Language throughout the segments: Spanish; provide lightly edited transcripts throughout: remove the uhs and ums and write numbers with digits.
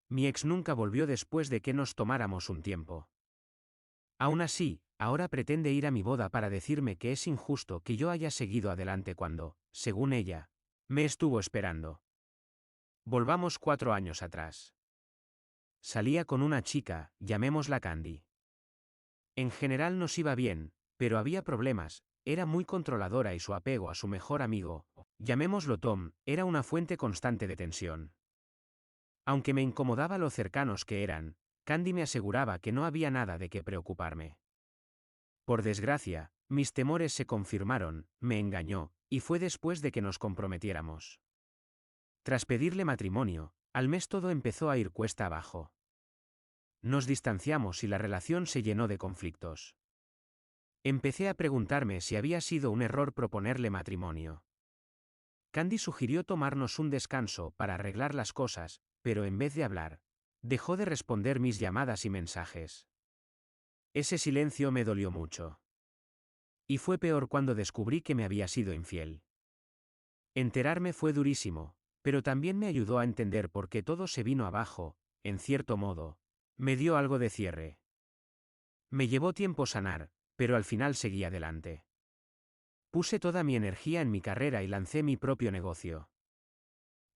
Mi ex nunca volvió después de que nos tomáramos un tiempo. Aún así, ahora pretende ir a mi boda para decirme que es injusto que yo haya seguido adelante cuando, según ella, me estuvo esperando. Volvamos 4 años atrás. Salía con una chica, llamémosla Candy. En general nos iba bien, pero había problemas, era muy controladora y su apego a su mejor amigo, llamémoslo Tom, era una fuente constante de tensión. Aunque me incomodaba lo cercanos que eran, Candy me aseguraba que no había nada de qué preocuparme. Por desgracia, mis temores se confirmaron, me engañó, y fue después de que nos comprometiéramos. Tras pedirle matrimonio, al mes todo empezó a ir cuesta abajo. Nos distanciamos y la relación se llenó de conflictos. Empecé a preguntarme si había sido un error proponerle matrimonio. Candy sugirió tomarnos un descanso para arreglar las cosas, pero en vez de hablar, dejó de responder mis llamadas y mensajes. Ese silencio me dolió mucho. Y fue peor cuando descubrí que me había sido infiel. Enterarme fue durísimo, pero también me ayudó a entender por qué todo se vino abajo, en cierto modo. Me dio algo de cierre. Me llevó tiempo sanar, pero al final seguí adelante. Puse toda mi energía en mi carrera y lancé mi propio negocio.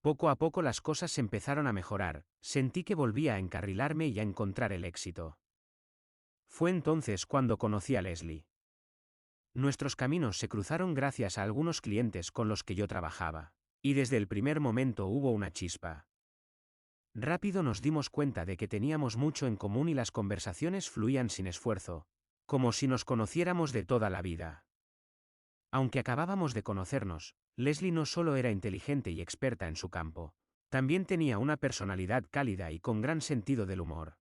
Poco a poco las cosas empezaron a mejorar, sentí que volvía a encarrilarme y a encontrar el éxito. Fue entonces cuando conocí a Leslie. Nuestros caminos se cruzaron gracias a algunos clientes con los que yo trabajaba, y desde el primer momento hubo una chispa. Rápido nos dimos cuenta de que teníamos mucho en común y las conversaciones fluían sin esfuerzo, como si nos conociéramos de toda la vida. Aunque acabábamos de conocernos, Leslie no solo era inteligente y experta en su campo, también tenía una personalidad cálida y con gran sentido del humor.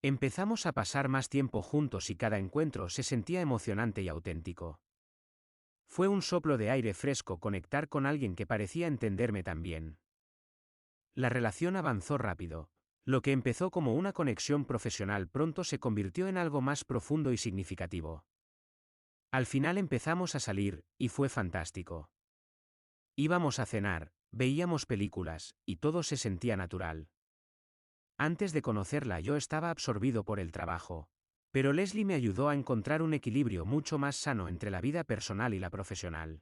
Empezamos a pasar más tiempo juntos y cada encuentro se sentía emocionante y auténtico. Fue un soplo de aire fresco conectar con alguien que parecía entenderme tan bien. La relación avanzó rápido. Lo que empezó como una conexión profesional pronto se convirtió en algo más profundo y significativo. Al final empezamos a salir, y fue fantástico. Íbamos a cenar, veíamos películas, y todo se sentía natural. Antes de conocerla yo estaba absorbido por el trabajo, pero Leslie me ayudó a encontrar un equilibrio mucho más sano entre la vida personal y la profesional.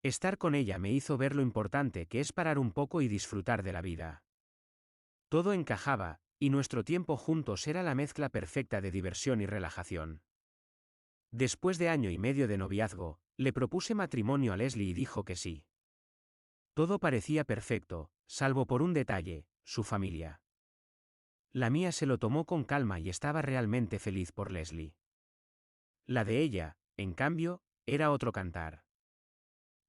Estar con ella me hizo ver lo importante que es parar un poco y disfrutar de la vida. Todo encajaba, y nuestro tiempo juntos era la mezcla perfecta de diversión y relajación. Después de 1 año y medio de noviazgo, le propuse matrimonio a Leslie y dijo que sí. Todo parecía perfecto, salvo por un detalle, su familia. La mía se lo tomó con calma y estaba realmente feliz por Leslie. La de ella, en cambio, era otro cantar.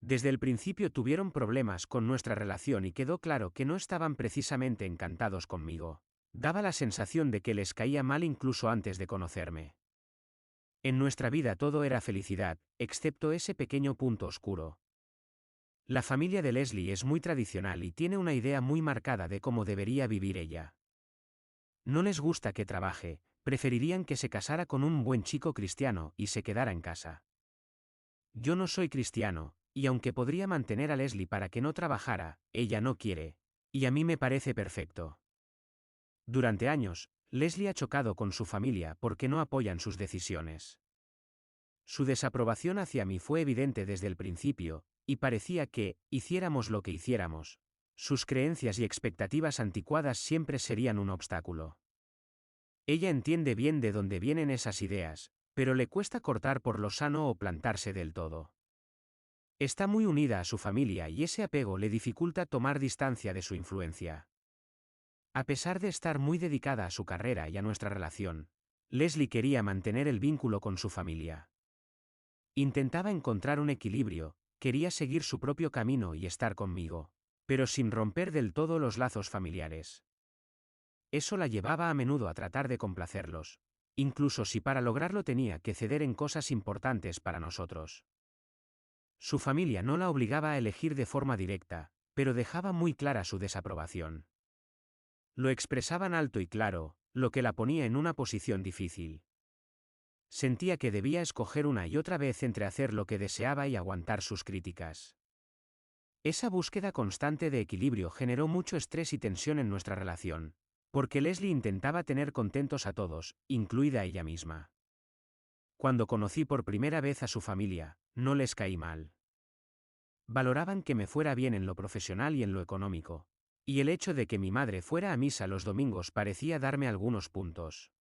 Desde el principio tuvieron problemas con nuestra relación y quedó claro que no estaban precisamente encantados conmigo. Daba la sensación de que les caía mal incluso antes de conocerme. En nuestra vida todo era felicidad, excepto ese pequeño punto oscuro. La familia de Leslie es muy tradicional y tiene una idea muy marcada de cómo debería vivir ella. No les gusta que trabaje, preferirían que se casara con un buen chico cristiano y se quedara en casa. Yo no soy cristiano, y aunque podría mantener a Leslie para que no trabajara, ella no quiere, y a mí me parece perfecto. Durante años, Leslie ha chocado con su familia porque no apoyan sus decisiones. Su desaprobación hacia mí fue evidente desde el principio, y parecía que, hiciéramos lo que hiciéramos, sus creencias y expectativas anticuadas siempre serían un obstáculo. Ella entiende bien de dónde vienen esas ideas, pero le cuesta cortar por lo sano o plantarse del todo. Está muy unida a su familia y ese apego le dificulta tomar distancia de su influencia. A pesar de estar muy dedicada a su carrera y a nuestra relación, Leslie quería mantener el vínculo con su familia. Intentaba encontrar un equilibrio, quería seguir su propio camino y estar conmigo, pero sin romper del todo los lazos familiares. Eso la llevaba a menudo a tratar de complacerlos, incluso si para lograrlo tenía que ceder en cosas importantes para nosotros. Su familia no la obligaba a elegir de forma directa, pero dejaba muy clara su desaprobación. Lo expresaban alto y claro, lo que la ponía en una posición difícil. Sentía que debía escoger una y otra vez entre hacer lo que deseaba y aguantar sus críticas. Esa búsqueda constante de equilibrio generó mucho estrés y tensión en nuestra relación, porque Leslie intentaba tener contentos a todos, incluida ella misma. Cuando conocí por primera vez a su familia, no les caí mal. Valoraban que me fuera bien en lo profesional y en lo económico, y el hecho de que mi madre fuera a misa los domingos parecía darme algunos puntos.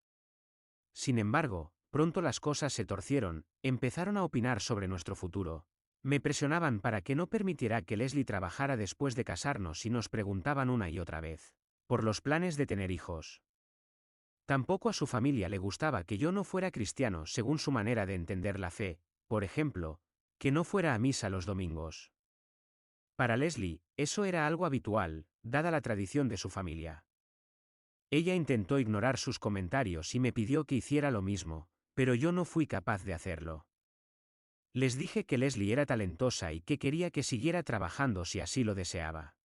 Sin embargo, pronto las cosas se torcieron, empezaron a opinar sobre nuestro futuro. Me presionaban para que no permitiera que Leslie trabajara después de casarnos y nos preguntaban una y otra vez por los planes de tener hijos. Tampoco a su familia le gustaba que yo no fuera cristiano según su manera de entender la fe, por ejemplo, que no fuera a misa los domingos. Para Leslie, eso era algo habitual, dada la tradición de su familia. Ella intentó ignorar sus comentarios y me pidió que hiciera lo mismo, pero yo no fui capaz de hacerlo. Les dije que Leslie era talentosa y que quería que siguiera trabajando si así lo deseaba.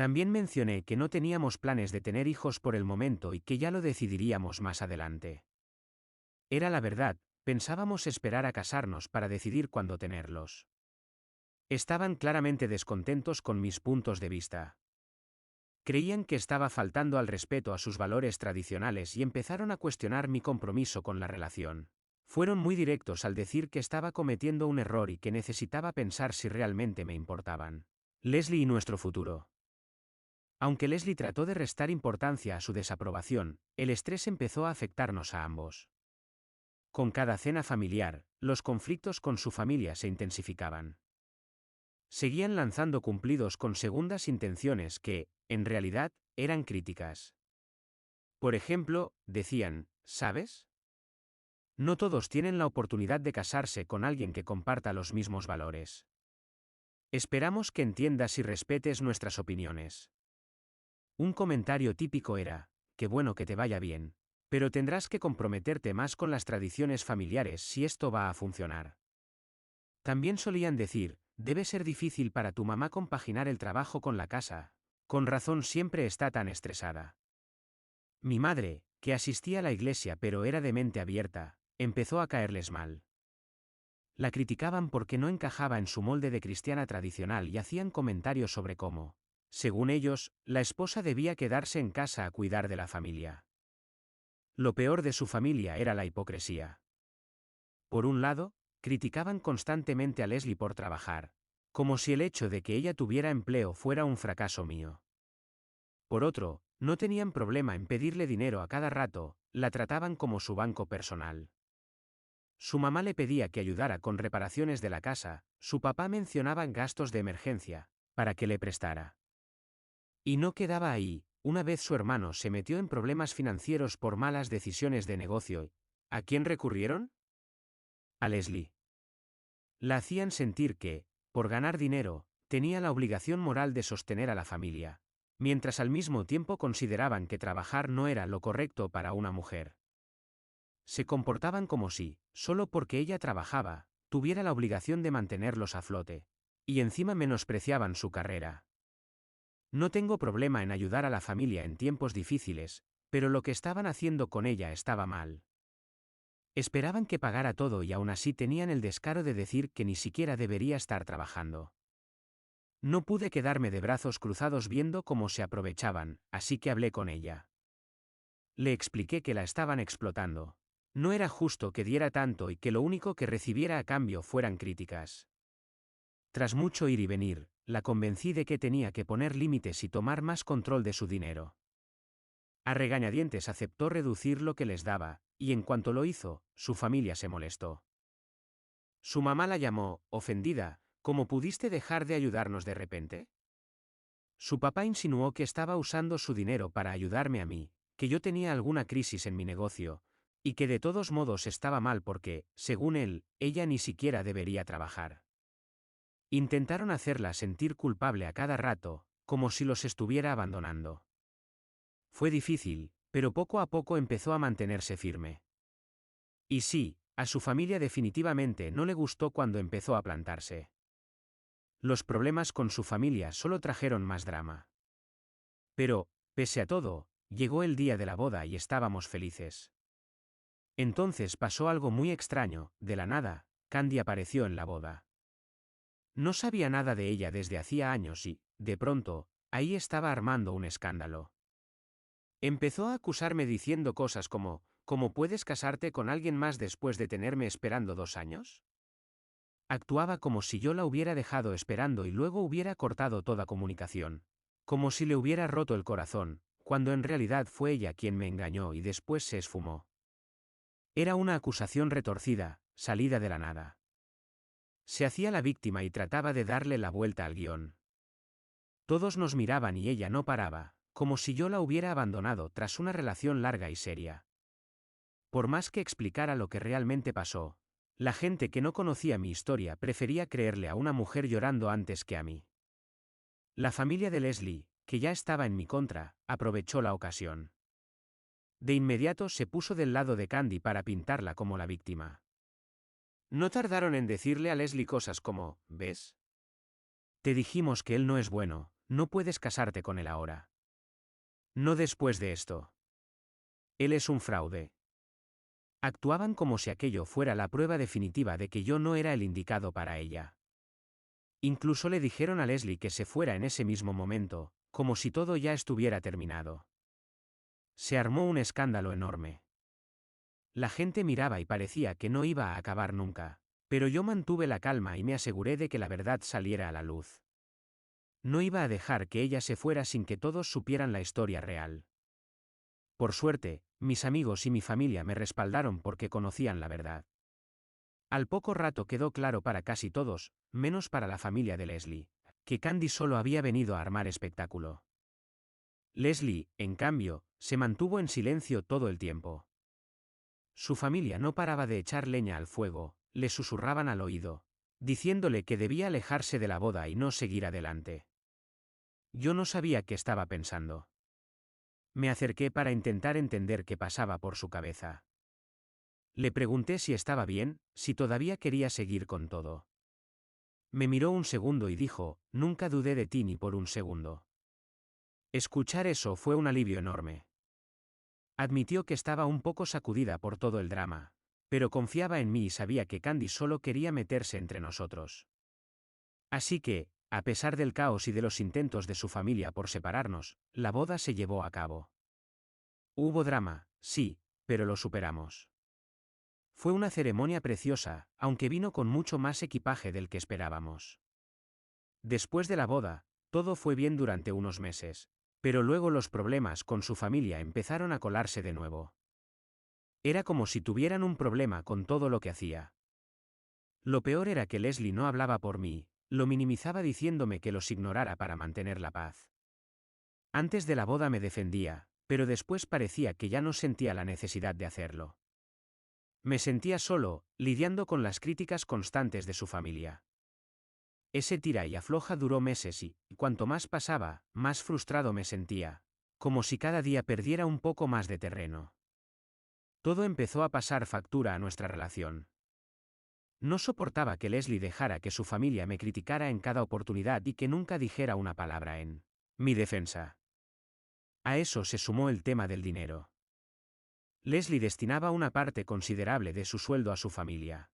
También mencioné que no teníamos planes de tener hijos por el momento y que ya lo decidiríamos más adelante. Era la verdad, pensábamos esperar a casarnos para decidir cuándo tenerlos. Estaban claramente descontentos con mis puntos de vista. Creían que estaba faltando al respeto a sus valores tradicionales y empezaron a cuestionar mi compromiso con la relación. Fueron muy directos al decir que estaba cometiendo un error y que necesitaba pensar si realmente me importaban Leslie y nuestro futuro. Aunque Leslie trató de restar importancia a su desaprobación, el estrés empezó a afectarnos a ambos. Con cada cena familiar, los conflictos con su familia se intensificaban. Seguían lanzando cumplidos con segundas intenciones que, en realidad, eran críticas. Por ejemplo, decían, ¿sabes? No todos tienen la oportunidad de casarse con alguien que comparta los mismos valores. Esperamos que entiendas y respetes nuestras opiniones. Un comentario típico era, qué bueno que te vaya bien, pero tendrás que comprometerte más con las tradiciones familiares si esto va a funcionar. También solían decir, debe ser difícil para tu mamá compaginar el trabajo con la casa, con razón siempre está tan estresada. Mi madre, que asistía a la iglesia pero era de mente abierta, empezó a caerles mal. La criticaban porque no encajaba en su molde de cristiana tradicional y hacían comentarios sobre cómo, según ellos, la esposa debía quedarse en casa a cuidar de la familia. Lo peor de su familia era la hipocresía. Por un lado, criticaban constantemente a Leslie por trabajar, como si el hecho de que ella tuviera empleo fuera un fracaso mío. Por otro, no tenían problema en pedirle dinero a cada rato, la trataban como su banco personal. Su mamá le pedía que ayudara con reparaciones de la casa, su papá mencionaba gastos de emergencia, para que le prestara. Y no quedaba ahí, una vez su hermano se metió en problemas financieros por malas decisiones de negocio. ¿A quién recurrieron? A Leslie. La hacían sentir que, por ganar dinero, tenía la obligación moral de sostener a la familia, mientras al mismo tiempo consideraban que trabajar no era lo correcto para una mujer. Se comportaban como si, solo porque ella trabajaba, tuviera la obligación de mantenerlos a flote, y encima menospreciaban su carrera. No tengo problema en ayudar a la familia en tiempos difíciles, pero lo que estaban haciendo con ella estaba mal. Esperaban que pagara todo y aún así tenían el descaro de decir que ni siquiera debería estar trabajando. No pude quedarme de brazos cruzados viendo cómo se aprovechaban, así que hablé con ella. Le expliqué que la estaban explotando. No era justo que diera tanto y que lo único que recibiera a cambio fueran críticas. Tras mucho ir y venir, la convencí de que tenía que poner límites y tomar más control de su dinero. A regañadientes aceptó reducir lo que les daba, y en cuanto lo hizo, su familia se molestó. Su mamá la llamó, ofendida, ¿cómo pudiste dejar de ayudarnos de repente? Su papá insinuó que estaba usando su dinero para ayudarme a mí, que yo tenía alguna crisis en mi negocio, y que de todos modos estaba mal porque, según él, ella ni siquiera debería trabajar. Intentaron hacerla sentir culpable a cada rato, como si los estuviera abandonando. Fue difícil, pero poco a poco empezó a mantenerse firme. Y sí, a su familia definitivamente no le gustó cuando empezó a plantarse. Los problemas con su familia solo trajeron más drama. Pero, pese a todo, llegó el día de la boda y estábamos felices. Entonces pasó algo muy extraño, de la nada, Candy apareció en la boda. No sabía nada de ella desde hacía años y, de pronto, ahí estaba armando un escándalo. Empezó a acusarme diciendo cosas como, ¿cómo puedes casarte con alguien más después de tenerme esperando 2 años? Actuaba como si yo la hubiera dejado esperando y luego hubiera cortado toda comunicación. Como si le hubiera roto el corazón, cuando en realidad fue ella quien me engañó y después se esfumó. Era una acusación retorcida, salida de la nada. Se hacía la víctima y trataba de darle la vuelta al guión. Todos nos miraban y ella no paraba, como si yo la hubiera abandonado tras una relación larga y seria. Por más que explicara lo que realmente pasó, la gente que no conocía mi historia prefería creerle a una mujer llorando antes que a mí. La familia de Leslie, que ya estaba en mi contra, aprovechó la ocasión. De inmediato se puso del lado de Candy para pintarla como la víctima. No tardaron en decirle a Leslie cosas como, ¿ves? Te dijimos que él no es bueno, no puedes casarte con él ahora. No después de esto. Él es un fraude. Actuaban como si aquello fuera la prueba definitiva de que yo no era el indicado para ella. Incluso le dijeron a Leslie que se fuera en ese mismo momento, como si todo ya estuviera terminado. Se armó un escándalo enorme. La gente miraba y parecía que no iba a acabar nunca, pero yo mantuve la calma y me aseguré de que la verdad saliera a la luz. No iba a dejar que ella se fuera sin que todos supieran la historia real. Por suerte, mis amigos y mi familia me respaldaron porque conocían la verdad. Al poco rato quedó claro para casi todos, menos para la familia de Leslie, que Candy solo había venido a armar espectáculo. Leslie, en cambio, se mantuvo en silencio todo el tiempo. Su familia no paraba de echar leña al fuego, le susurraban al oído, diciéndole que debía alejarse de la boda y no seguir adelante. Yo no sabía qué estaba pensando. Me acerqué para intentar entender qué pasaba por su cabeza. Le pregunté si estaba bien, si todavía quería seguir con todo. Me miró un segundo y dijo, nunca dudé de ti ni por un segundo. Escuchar eso fue un alivio enorme. Admitió que estaba un poco sacudida por todo el drama, pero confiaba en mí y sabía que Candy solo quería meterse entre nosotros. Así que, a pesar del caos y de los intentos de su familia por separarnos, la boda se llevó a cabo. Hubo drama, sí, pero lo superamos. Fue una ceremonia preciosa, aunque vino con mucho más equipaje del que esperábamos. Después de la boda, todo fue bien durante unos meses, pero luego los problemas con su familia empezaron a colarse de nuevo. Era como si tuvieran un problema con todo lo que hacía. Lo peor era que Leslie no hablaba por mí, lo minimizaba diciéndome que los ignorara para mantener la paz. Antes de la boda me defendía, pero después parecía que ya no sentía la necesidad de hacerlo. Me sentía solo, lidiando con las críticas constantes de su familia. Ese tira y afloja duró meses y, cuanto más pasaba, más frustrado me sentía, como si cada día perdiera un poco más de terreno. Todo empezó a pasar factura a nuestra relación. No soportaba que Leslie dejara que su familia me criticara en cada oportunidad y que nunca dijera una palabra en mi defensa. A eso se sumó el tema del dinero. Leslie destinaba una parte considerable de su sueldo a su familia.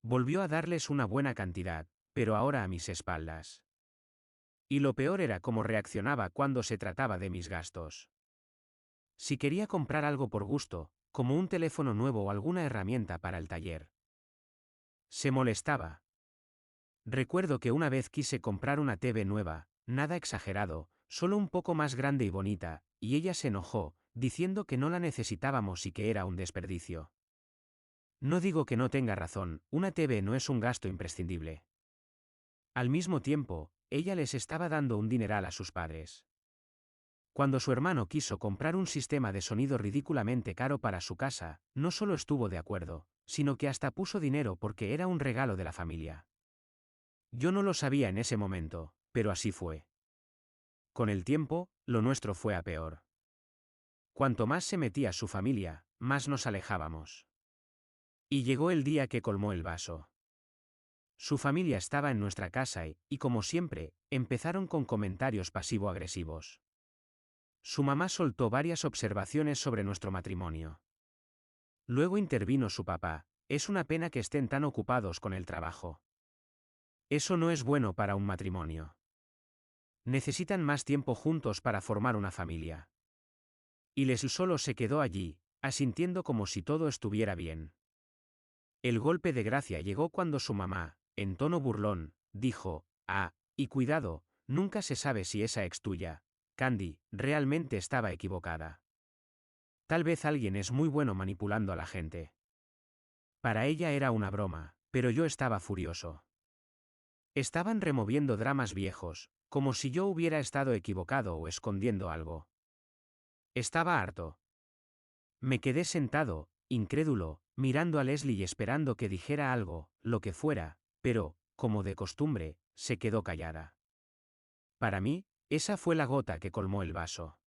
Volvió a darles una buena cantidad, pero ahora a mis espaldas. Y lo peor era cómo reaccionaba cuando se trataba de mis gastos. Si quería comprar algo por gusto, como un teléfono nuevo o alguna herramienta para el taller, se molestaba. Recuerdo que una vez quise comprar una TV nueva, nada exagerado, solo un poco más grande y bonita, y ella se enojó, diciendo que no la necesitábamos y que era un desperdicio. No digo que no tenga razón, una TV no es un gasto imprescindible. Al mismo tiempo, ella les estaba dando un dineral a sus padres. Cuando su hermano quiso comprar un sistema de sonido ridículamente caro para su casa, no solo estuvo de acuerdo, sino que hasta puso dinero porque era un regalo de la familia. Yo no lo sabía en ese momento, pero así fue. Con el tiempo, lo nuestro fue a peor. Cuanto más se metía su familia, más nos alejábamos. Y llegó el día que colmó el vaso. Su familia estaba en nuestra casa y, como siempre, empezaron con comentarios pasivo-agresivos. Su mamá soltó varias observaciones sobre nuestro matrimonio. Luego intervino su papá, es una pena que estén tan ocupados con el trabajo. Eso no es bueno para un matrimonio. Necesitan más tiempo juntos para formar una familia. Y Leslie solo se quedó allí, asintiendo como si todo estuviera bien. El golpe de gracia llegó cuando su mamá, en tono burlón, dijo: «Ah, y cuidado, nunca se sabe si esa ex tuya, Candy, realmente estaba equivocada. Tal vez alguien es muy bueno manipulando a la gente». Para ella era una broma, pero yo estaba furioso. Estaban removiendo dramas viejos, como si yo hubiera estado equivocado o escondiendo algo. Estaba harto. Me quedé sentado, incrédulo, mirando a Leslie y esperando que dijera algo, lo que fuera, pero, como de costumbre, se quedó callada. Para mí, esa fue la gota que colmó el vaso.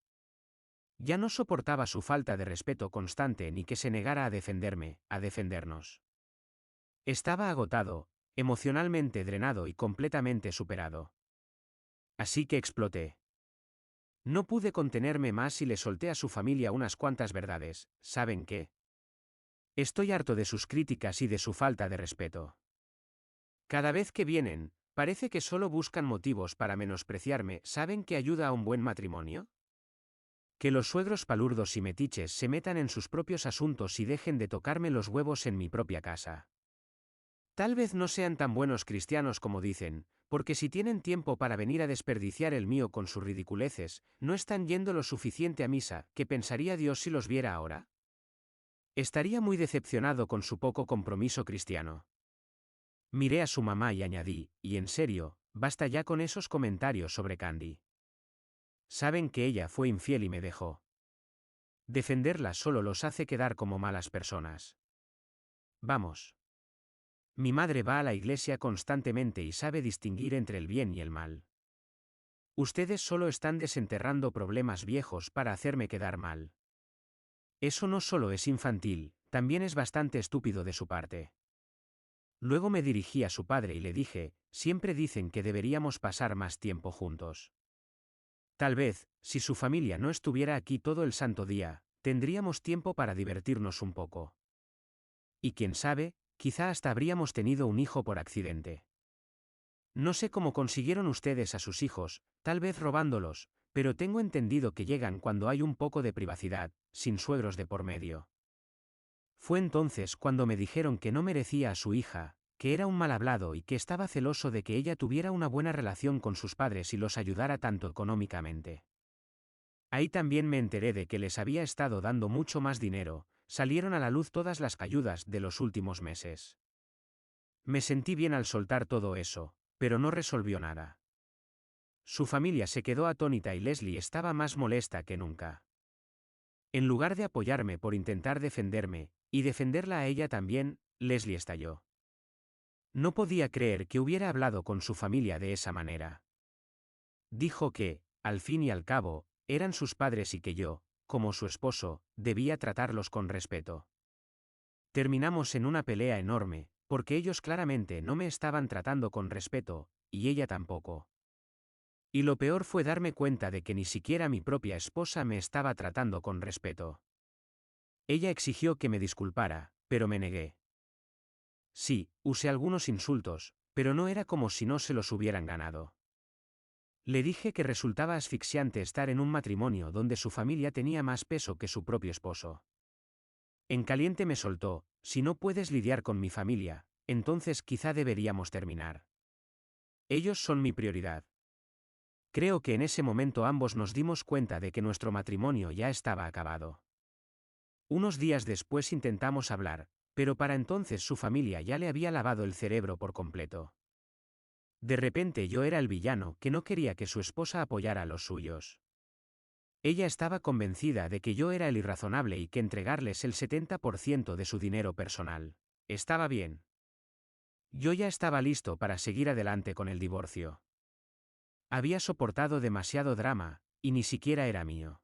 Ya no soportaba su falta de respeto constante ni que se negara a defenderme, a defendernos. Estaba agotado, emocionalmente drenado y completamente superado. Así que exploté. No pude contenerme más y le solté a su familia unas cuantas verdades. ¿Saben qué? Estoy harto de sus críticas y de su falta de respeto. Cada vez que vienen, parece que solo buscan motivos para menospreciarme. ¿Saben qué ayuda a un buen matrimonio? Que los suegros palurdos y metiches se metan en sus propios asuntos y dejen de tocarme los huevos en mi propia casa. Tal vez no sean tan buenos cristianos como dicen, porque si tienen tiempo para venir a desperdiciar el mío con sus ridiculeces, no están yendo lo suficiente a misa. ¿Qué pensaría Dios si los viera ahora? Estaría muy decepcionado con su poco compromiso cristiano. Miré a su mamá y añadí: y en serio, basta ya con esos comentarios sobre Candy. Saben que ella fue infiel y me dejó. Defenderla solo los hace quedar como malas personas. Vamos. Mi madre va a la iglesia constantemente y sabe distinguir entre el bien y el mal. Ustedes solo están desenterrando problemas viejos para hacerme quedar mal. Eso no solo es infantil, también es bastante estúpido de su parte. Luego me dirigí a su padre y le dije: siempre dicen que deberíamos pasar más tiempo juntos. Tal vez, si su familia no estuviera aquí todo el santo día, tendríamos tiempo para divertirnos un poco. Y quién sabe, quizá hasta habríamos tenido un hijo por accidente. No sé cómo consiguieron ustedes a sus hijos, tal vez robándolos, pero tengo entendido que llegan cuando hay un poco de privacidad, sin suegros de por medio. Fue entonces cuando me dijeron que no merecía a su hija, que era un mal hablado y que estaba celoso de que ella tuviera una buena relación con sus padres y los ayudara tanto económicamente. Ahí también me enteré de que les había estado dando mucho más dinero. Salieron a la luz todas las ayudas de los últimos meses. Me sentí bien al soltar todo eso, pero no resolvió nada. Su familia se quedó atónita y Leslie estaba más molesta que nunca. En lugar de apoyarme por intentar defenderme, y defenderla a ella también, Leslie estalló. No podía creer que hubiera hablado con su familia de esa manera. Dijo que, al fin y al cabo, eran sus padres y que yo, como su esposo, debía tratarlos con respeto. Terminamos en una pelea enorme, porque ellos claramente no me estaban tratando con respeto, y ella tampoco. Y lo peor fue darme cuenta de que ni siquiera mi propia esposa me estaba tratando con respeto. Ella exigió que me disculpara, pero me negué. Sí, usé algunos insultos, pero no era como si no se los hubieran ganado. Le dije que resultaba asfixiante estar en un matrimonio donde su familia tenía más peso que su propio esposo. En caliente me soltó: si no puedes lidiar con mi familia, entonces quizá deberíamos terminar. Ellos son mi prioridad. Creo que en ese momento ambos nos dimos cuenta de que nuestro matrimonio ya estaba acabado. Unos días después intentamos hablar, pero para entonces su familia ya le había lavado el cerebro por completo. De repente yo era el villano que no quería que su esposa apoyara a los suyos. Ella estaba convencida de que yo era el irrazonable y que entregarles el 70% de su dinero personal estaba bien. Yo ya estaba listo para seguir adelante con el divorcio. Había soportado demasiado drama, y ni siquiera era mío.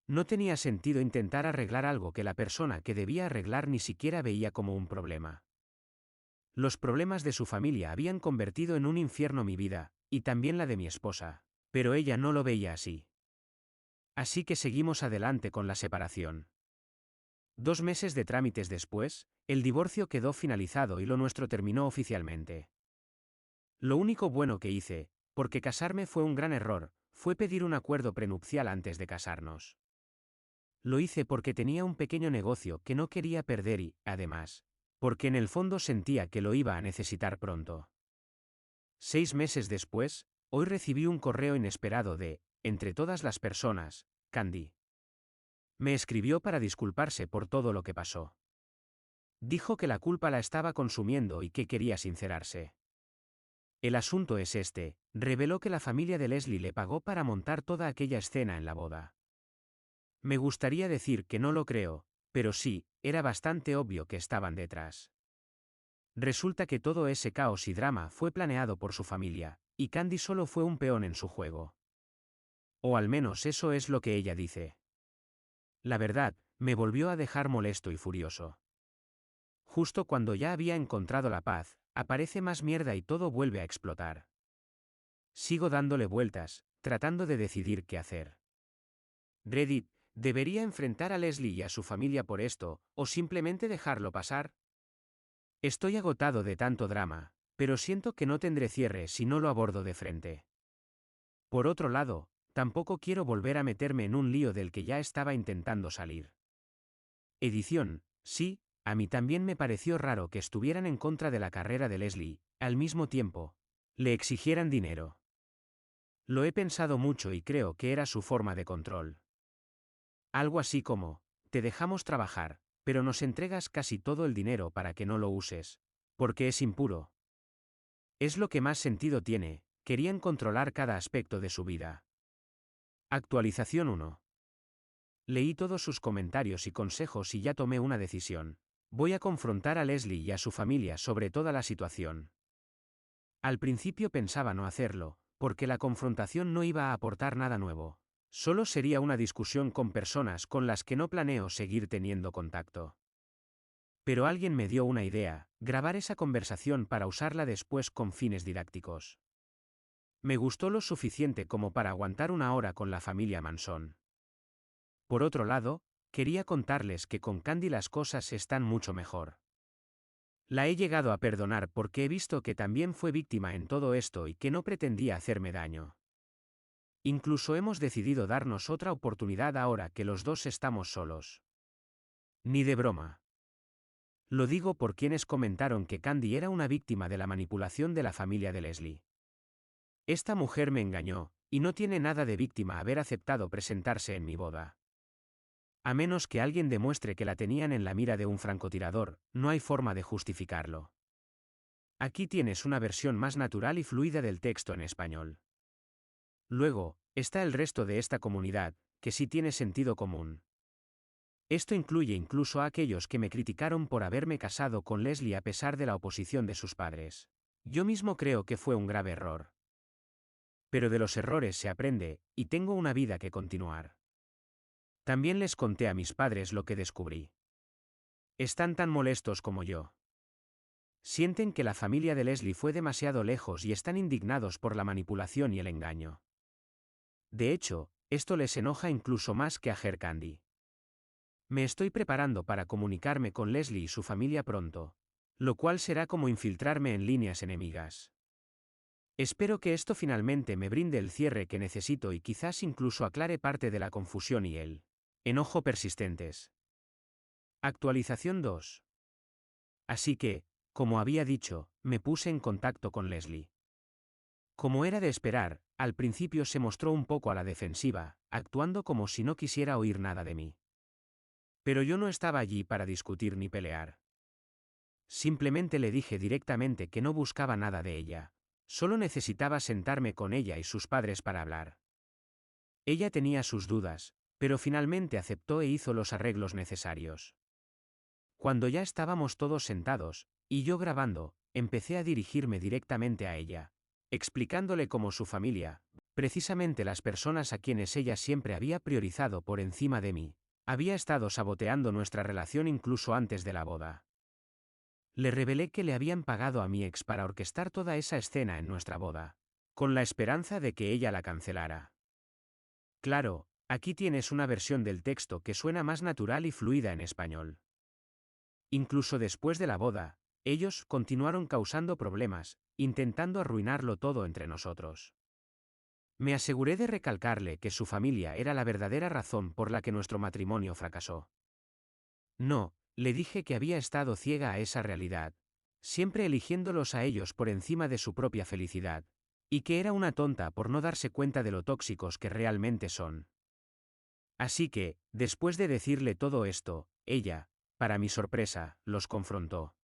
No tenía sentido intentar arreglar algo que la persona que debía arreglar ni siquiera veía como un problema. Los problemas de su familia habían convertido en un infierno mi vida, y también la de mi esposa, pero ella no lo veía así. Así que seguimos adelante con la separación. 2 meses de trámites después, el divorcio quedó finalizado y lo nuestro terminó oficialmente. Lo único bueno que hice, porque casarme fue un gran error, fue pedir un acuerdo prenupcial antes de casarnos. Lo hice porque tenía un pequeño negocio que no quería perder y, además, porque en el fondo sentía que lo iba a necesitar pronto. 6 meses después, hoy recibí un correo inesperado de, entre todas las personas, Candy. Me escribió para disculparse por todo lo que pasó. Dijo que la culpa la estaba consumiendo y que quería sincerarse. El asunto es este, reveló que la familia de Leslie le pagó para montar toda aquella escena en la boda. Me gustaría decir que no lo creo, pero sí, era bastante obvio que estaban detrás. Resulta que todo ese caos y drama fue planeado por su familia, y Candy solo fue un peón en su juego. O al menos eso es lo que ella dice. La verdad, me volvió a dejar molesto y furioso. Justo cuando ya había encontrado la paz, aparece más mierda y todo vuelve a explotar. Sigo dándole vueltas, tratando de decidir qué hacer. Reddit, ¿debería enfrentar a Leslie y a su familia por esto, o simplemente dejarlo pasar? Estoy agotado de tanto drama, pero siento que no tendré cierre si no lo abordo de frente. Por otro lado, tampoco quiero volver a meterme en un lío del que ya estaba intentando salir. Edición, sí, a mí también me pareció raro que estuvieran en contra de la carrera de Leslie, al mismo tiempo, le exigieran dinero. Lo he pensado mucho y creo que era su forma de control. Algo así como, te dejamos trabajar, pero nos entregas casi todo el dinero para que no lo uses, porque es impuro. Es lo que más sentido tiene, querían controlar cada aspecto de su vida. Actualización 1. Leí todos sus comentarios y consejos y ya tomé una decisión. Voy a confrontar a Leslie y a su familia sobre toda la situación. Al principio pensaba no hacerlo, porque la confrontación no iba a aportar nada nuevo. Solo sería una discusión con personas con las que no planeo seguir teniendo contacto. Pero alguien me dio una idea, grabar esa conversación para usarla después con fines didácticos. Me gustó lo suficiente como para aguantar una hora con la familia Manson. Por otro lado, quería contarles que con Candy las cosas están mucho mejor. La he llegado a perdonar porque he visto que también fue víctima en todo esto y que no pretendía hacerme daño. Incluso hemos decidido darnos otra oportunidad ahora que los dos estamos solos. Ni de broma. Lo digo por quienes comentaron que Candy era una víctima de la manipulación de la familia de Leslie. Esta mujer me engañó, y no tiene nada de víctima haber aceptado presentarse en mi boda. A menos que alguien demuestre que la tenían en la mira de un francotirador, no hay forma de justificarlo. Aquí tienes una versión más natural y fluida del texto en español. Luego, está el resto de esta comunidad, que sí tiene sentido común. Esto incluye incluso a aquellos que me criticaron por haberme casado con Leslie a pesar de la oposición de sus padres. Yo mismo creo que fue un grave error. Pero de los errores se aprende, y tengo una vida que continuar. También les conté a mis padres lo que descubrí. Están tan molestos como yo. Sienten que la familia de Leslie fue demasiado lejos y están indignados por la manipulación y el engaño. De hecho, esto les enoja incluso más que a Her Candy. Me estoy preparando para comunicarme con Leslie y su familia pronto, lo cual será como infiltrarme en líneas enemigas. Espero que esto finalmente me brinde el cierre que necesito y quizás incluso aclare parte de la confusión y el enojo persistentes. Actualización 2. Así que, como había dicho, me puse en contacto con Leslie. Como era de esperar, al principio se mostró un poco a la defensiva, actuando como si no quisiera oír nada de mí. Pero yo no estaba allí para discutir ni pelear. Simplemente le dije directamente que no buscaba nada de ella. Solo necesitaba sentarme con ella y sus padres para hablar. Ella tenía sus dudas, pero finalmente aceptó e hizo los arreglos necesarios. Cuando ya estábamos todos sentados, y yo grabando, empecé a dirigirme directamente a ella, explicándole cómo su familia, precisamente las personas a quienes ella siempre había priorizado por encima de mí, había estado saboteando nuestra relación incluso antes de la boda. Le revelé que le habían pagado a mi ex para orquestar toda esa escena en nuestra boda, con la esperanza de que ella la cancelara. Claro, aquí tienes una versión del texto que suena más natural y fluida en español. Incluso después de la boda, Ellos continuaron causando problemas, intentando arruinarlo todo entre nosotros. Me aseguré de recalcarle que su familia era la verdadera razón por la que nuestro matrimonio fracasó. No, le dije que había estado ciega a esa realidad, siempre eligiéndolos a ellos por encima de su propia felicidad, y que era una tonta por no darse cuenta de lo tóxicos que realmente son. Así que, después de decirle todo esto, ella, para mi sorpresa, los confrontó.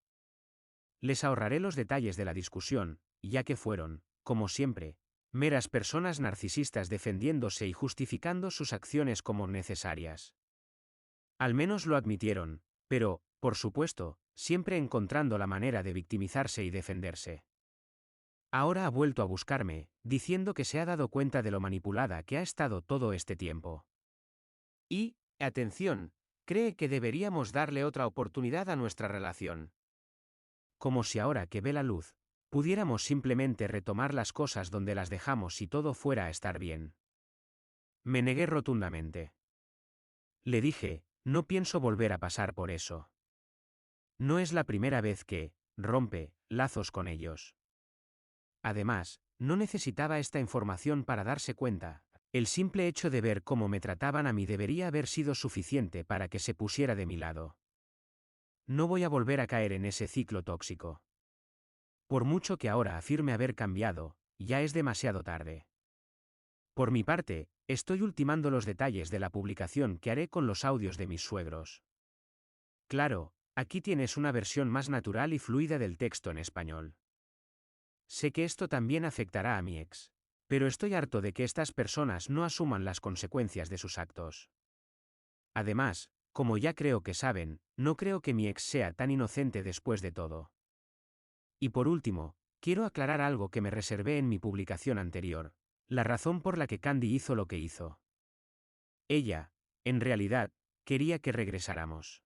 Les ahorraré los detalles de la discusión, ya que fueron, como siempre, meras personas narcisistas defendiéndose y justificando sus acciones como necesarias. Al menos lo admitieron, pero, por supuesto, siempre encontrando la manera de victimizarse y defenderse. Ahora ha vuelto a buscarme, diciendo que se ha dado cuenta de lo manipulada que ha estado todo este tiempo. Y, atención, cree que deberíamos darle otra oportunidad a nuestra relación. Como si ahora que ve la luz, pudiéramos simplemente retomar las cosas donde las dejamos y todo fuera a estar bien. Me negué rotundamente. Le dije, no pienso volver a pasar por eso. No es la primera vez que rompe lazos con ellos. Además, no necesitaba esta información para darse cuenta. El simple hecho de ver cómo me trataban a mí debería haber sido suficiente para que se pusiera de mi lado. No voy a volver a caer en ese ciclo tóxico. Por mucho que ahora afirme haber cambiado, ya es demasiado tarde. Por mi parte, estoy ultimando los detalles de la publicación que haré con los audios de mis suegros. Claro, aquí tienes una versión más natural y fluida del texto en español. Sé que esto también afectará a mi ex, pero estoy harto de que estas personas no asuman las consecuencias de sus actos. Además, como ya creo que saben, no creo que mi ex sea tan inocente después de todo. Y por último, quiero aclarar algo que me reservé en mi publicación anterior, la razón por la que Candy hizo lo que hizo. Ella, en realidad, quería que regresáramos.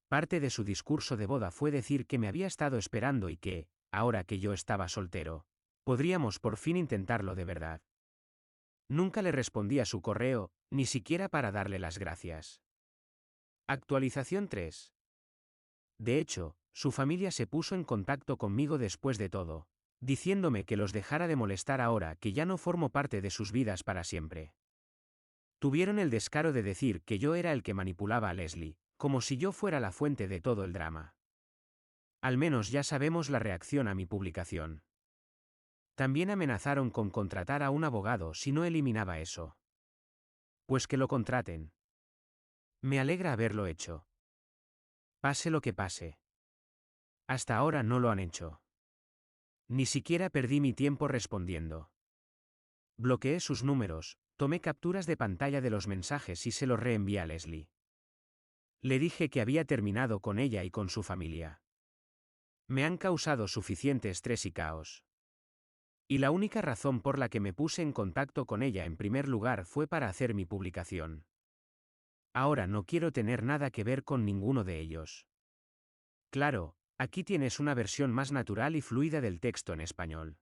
Parte de su discurso de boda fue decir que me había estado esperando y que, ahora que yo estaba soltero, podríamos por fin intentarlo de verdad. Nunca le respondí a su correo, ni siquiera para darle las gracias. Actualización 3. De hecho, su familia se puso en contacto conmigo después de todo, diciéndome que los dejara de molestar ahora que ya no formo parte de sus vidas para siempre. Tuvieron el descaro de decir que yo era el que manipulaba a Leslie, como si yo fuera la fuente de todo el drama. Al menos ya sabemos la reacción a mi publicación. También amenazaron con contratar a un abogado si no eliminaba eso. Pues que lo contraten. Me alegra haberlo hecho. Pase lo que pase. Hasta ahora no lo han hecho. Ni siquiera perdí mi tiempo respondiendo. Bloqueé sus números, tomé capturas de pantalla de los mensajes y se los reenvié a Leslie. Le dije que había terminado con ella y con su familia. Me han causado suficiente estrés y caos. Y la única razón por la que me puse en contacto con ella en primer lugar fue para hacer mi publicación. Ahora no quiero tener nada que ver con ninguno de ellos. Claro, aquí tienes una versión más natural y fluida del texto en español.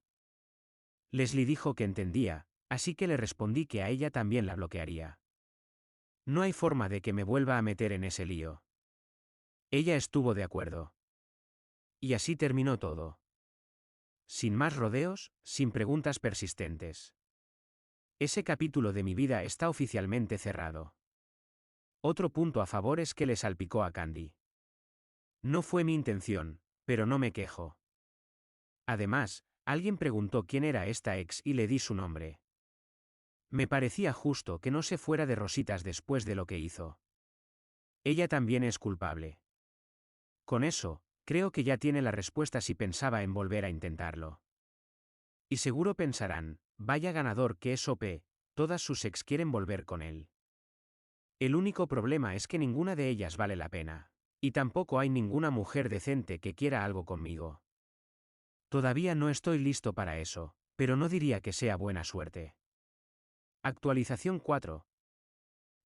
Leslie dijo que entendía, así que le respondí que a ella también la bloquearía. No hay forma de que me vuelva a meter en ese lío. Ella estuvo de acuerdo. Y así terminó todo. Sin más rodeos, sin preguntas persistentes. Ese capítulo de mi vida está oficialmente cerrado. Otro punto a favor es que le salpicó a Candy. No fue mi intención, pero no me quejo. Además, alguien preguntó quién era esta ex y le di su nombre. Me parecía justo que no se fuera de rositas después de lo que hizo. Ella también es culpable. Con eso, creo que ya tiene la respuesta si pensaba en volver a intentarlo. Y seguro pensarán, vaya ganador que es OP, todas sus ex quieren volver con él. El único problema es que ninguna de ellas vale la pena. Y tampoco hay ninguna mujer decente que quiera algo conmigo. Todavía no estoy listo para eso, pero no diría que sea buena suerte. Actualización 4.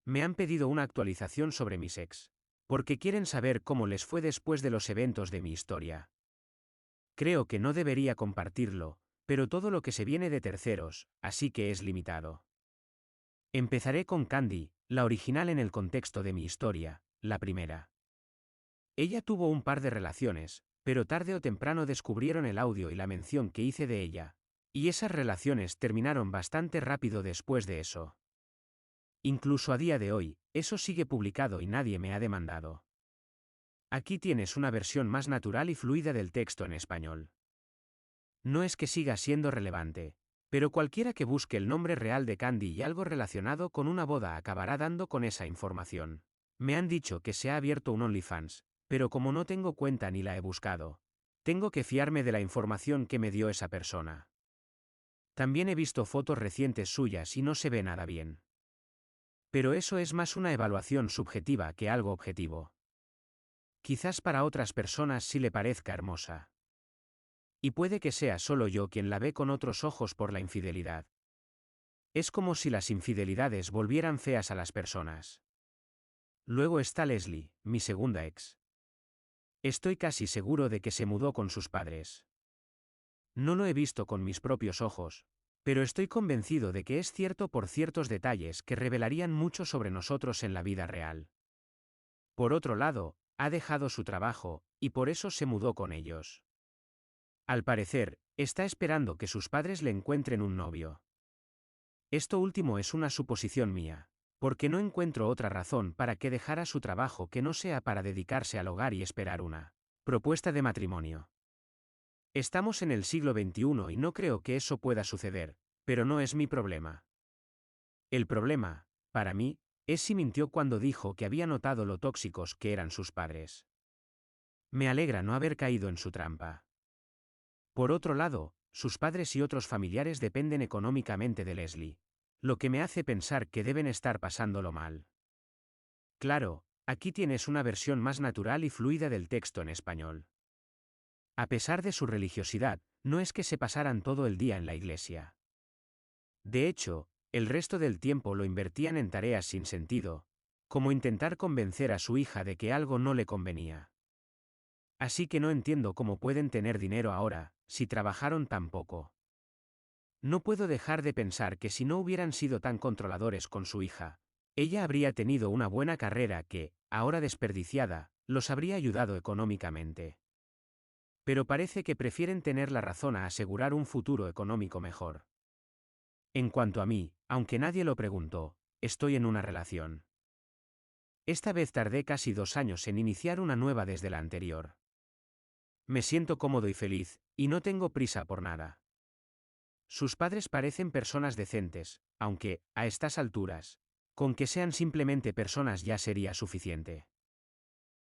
Me han pedido una actualización sobre mis ex, porque quieren saber cómo les fue después de los eventos de mi historia. Creo que no debería compartirlo, pero todo lo que se viene de terceros, así que es limitado. Empezaré con Candy, la original en el contexto de mi historia, la primera. Ella tuvo un par de relaciones, pero tarde o temprano descubrieron el audio y la mención que hice de ella, y esas relaciones terminaron bastante rápido después de eso. Incluso a día de hoy, eso sigue publicado y nadie me ha demandado. Aquí tienes una versión más natural y fluida del texto en español. No es que siga siendo relevante, pero cualquiera que busque el nombre real de Candy y algo relacionado con una boda acabará dando con esa información. Me han dicho que se ha abierto un OnlyFans, pero como no tengo cuenta ni la he buscado, tengo que fiarme de la información que me dio esa persona. También he visto fotos recientes suyas y no se ve nada bien. Pero eso es más una evaluación subjetiva que algo objetivo. Quizás para otras personas sí le parezca hermosa. Y puede que sea solo yo quien la ve con otros ojos por la infidelidad. Es como si las infidelidades volvieran feas a las personas. Luego está Leslie, mi segunda ex. Estoy casi seguro de que se mudó con sus padres. No lo he visto con mis propios ojos, pero estoy convencido de que es cierto por ciertos detalles que revelarían mucho sobre nosotros en la vida real. Por otro lado, ha dejado su trabajo, y por eso se mudó con ellos. Al parecer, está esperando que sus padres le encuentren un novio. Esto último es una suposición mía, porque no encuentro otra razón para que dejara su trabajo que no sea para dedicarse al hogar y esperar una propuesta de matrimonio. Estamos en el siglo XXI y no creo que eso pueda suceder, pero no es mi problema. El problema, para mí, es si mintió cuando dijo que había notado lo tóxicos que eran sus padres. Me alegra no haber caído en su trampa. Por otro lado, sus padres y otros familiares dependen económicamente de Leslie, lo que me hace pensar que deben estar pasándolo mal. Claro, aquí tienes una versión más natural y fluida del texto en español. A pesar de su religiosidad, no es que se pasaran todo el día en la iglesia. De hecho, el resto del tiempo lo invertían en tareas sin sentido, como intentar convencer a su hija de que algo no le convenía. Así que no entiendo cómo pueden tener dinero ahora, si trabajaron tan poco. No puedo dejar de pensar que si no hubieran sido tan controladores con su hija, ella habría tenido una buena carrera que, ahora desperdiciada, los habría ayudado económicamente. Pero parece que prefieren tener la razón a asegurar un futuro económico mejor. En cuanto a mí, aunque nadie lo preguntó, estoy en una relación. Esta vez tardé casi 2 años en iniciar una nueva desde la anterior. Me siento cómodo y feliz, y no tengo prisa por nada. Sus padres parecen personas decentes, aunque, a estas alturas, con que sean simplemente personas ya sería suficiente.